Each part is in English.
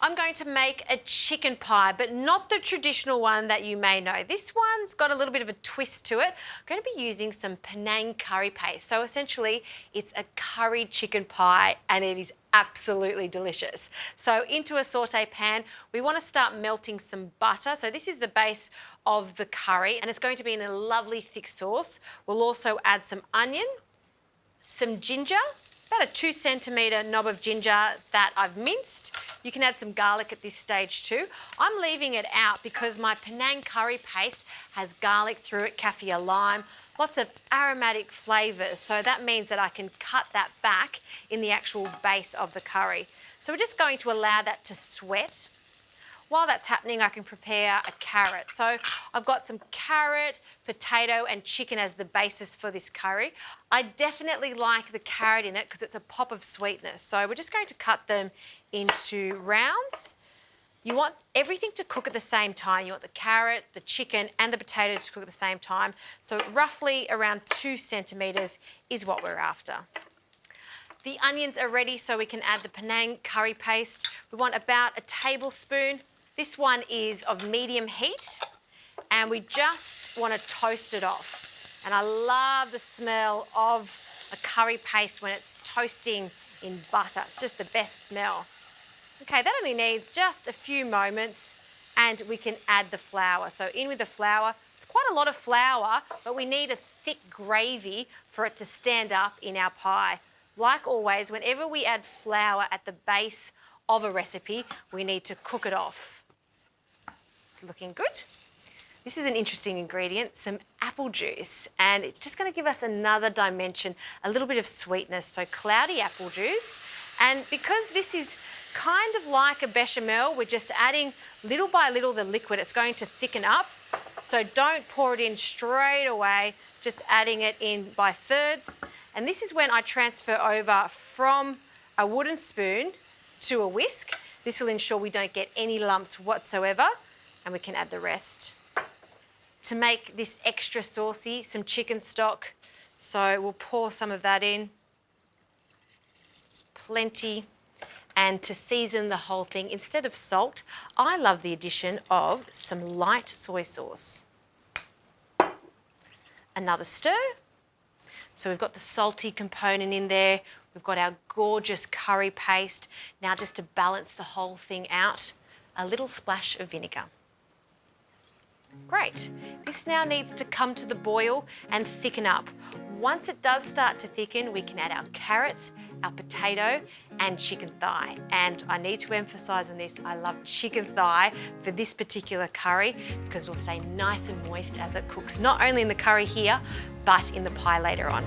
I'm going to make a chicken pie, but not the traditional one that you may know. This one's got a little bit of a twist to it. I'm going to be using some Penang curry paste. So essentially, it's a curried chicken pie and it is absolutely delicious. So into a saute pan, we want to start melting some butter. So this is the base of the curry and it's going to be in a lovely thick sauce. We'll also add some onion, some ginger, about a 2 centimetre knob of ginger that I've minced. You can add some garlic at this stage too. I'm leaving it out because my Penang curry paste has garlic through it, kaffir lime, lots of aromatic flavours. So that means that I can cut that back in the actual base of the curry. So we're just going to allow that to sweat. While that's happening, I can prepare a carrot. So I've got some carrot, potato and chicken as the basis for this curry. I definitely like the carrot in it because it's a pop of sweetness. So we're just going to cut them into rounds. You want everything to cook at the same time. You want the carrot, the chicken and the potatoes to cook at the same time. So roughly around 2 centimetres is what we're after. The onions are ready so we can add the Penang curry paste. We want about a tablespoon. This one is of medium heat and we just want to toast it off. And I love the smell of a curry paste when it's toasting in butter. It's just the best smell. Okay, that only needs just a few moments and we can add the flour. So in with the flour. It's quite a lot of flour, but we need a thick gravy for it to stand up in our pie. Like always, whenever we add flour at the base of a recipe, we need to cook it off. It's looking good. This is an interesting ingredient, some apple juice, and it's just going to give us another dimension, a little bit of sweetness, so cloudy apple juice. And because this is kind of like a bechamel, we're just adding little by little the liquid. It's going to thicken up, so don't pour it in straight away, just adding it in by thirds. And this is when I transfer over from a wooden spoon to a whisk. This will ensure we don't get any lumps whatsoever, and we can add the rest. To make this extra saucy, some chicken stock. So we'll pour some of that in. There's plenty. And to season the whole thing, instead of salt, I love the addition of some light soy sauce. Another stir. So we've got the salty component in there. We've got our gorgeous curry paste. Now just to balance the whole thing out, a little splash of vinegar. Great. This now needs to come to the boil and thicken up. Once it does start to thicken, we can add our carrots, our potato and chicken thigh. And I need to emphasise on this, I love chicken thigh for this particular curry because it'll stay nice and moist as it cooks, not only in the curry here, but in the pie later on.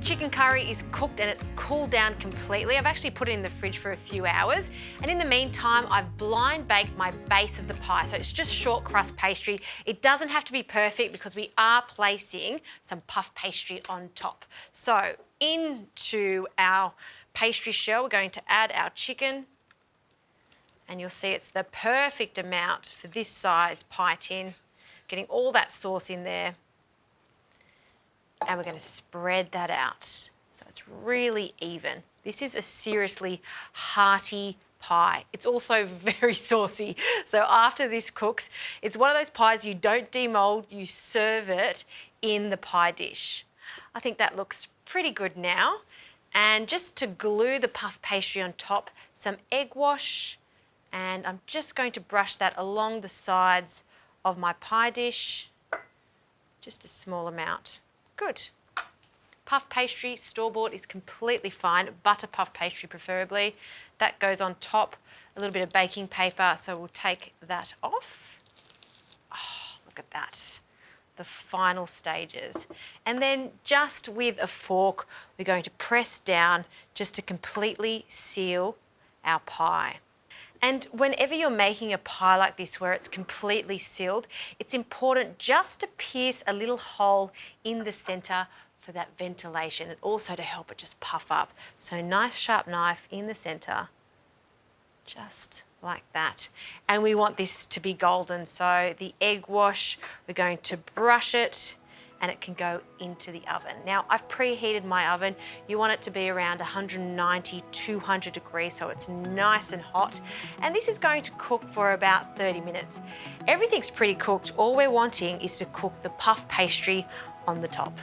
Chicken curry is cooked and it's cooled down completely. I've actually put it in the fridge for a few hours. And in the meantime, I've blind baked my base of the pie. So it's just short crust pastry. It doesn't have to be perfect because we are placing some puff pastry on top. So into our pastry shell, we're going to add our chicken. And you'll see it's the perfect amount for this size pie tin. Getting all that sauce in there. And we're going to spread that out so it's really even. This is a seriously hearty pie. It's also very saucy. So after this cooks, it's one of those pies you don't demold, you serve it in the pie dish. I think that looks pretty good now. And just to glue the puff pastry on top, some egg wash, and I'm just going to brush that along the sides of my pie dish, just a small amount. Good. Puff pastry, store-bought, is completely fine. Butter puff pastry preferably. That goes on top. A little bit of baking paper, so we'll take that off. Oh, look at that. The final stages. And then just with a fork, we're going to press down just to completely seal our pie. And whenever you're making a pie like this where it's completely sealed, it's important just to pierce a little hole in the centre for that ventilation and also to help it just puff up. So nice sharp knife in the centre, just like that. And we want this to be golden. So the egg wash, we're going to brush it and it can go into the oven. Now I've preheated my oven. You want it to be around 190, 200 degrees, so it's nice and hot. And this is going to cook for about 30 minutes. Everything's pretty cooked. All we're wanting is to cook the puff pastry on the top.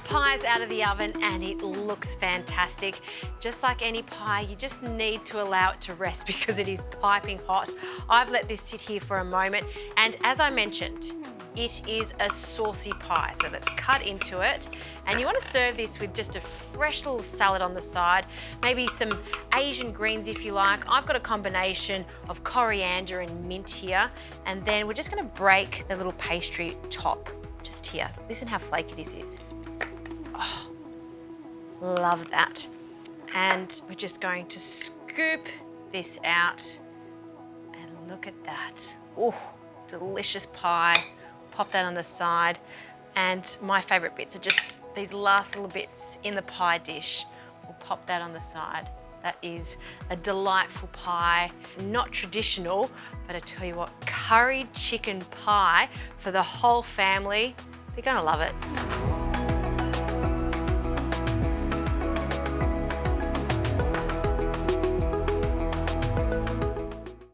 Pie's out of the oven and it looks fantastic. Just like any pie, you just need to allow it to rest because it is piping hot. I've let this sit here for a moment, and as I mentioned, it is a saucy pie. So let's cut into it, and you want to serve this with just a fresh little salad on the side, maybe some Asian greens if you like. I've got a combination of coriander and mint here, and then we're just going to break the little pastry top just here. Listen how flaky this is. Oh, love that. And we're just going to scoop this out, and look at that. Oh, delicious pie. Pop that on the side. And my favorite bits are just these last little bits in the pie dish. We'll pop that on the side. That is a delightful pie. Not traditional, but I tell you what, curried chicken pie for the whole family. They're gonna love it.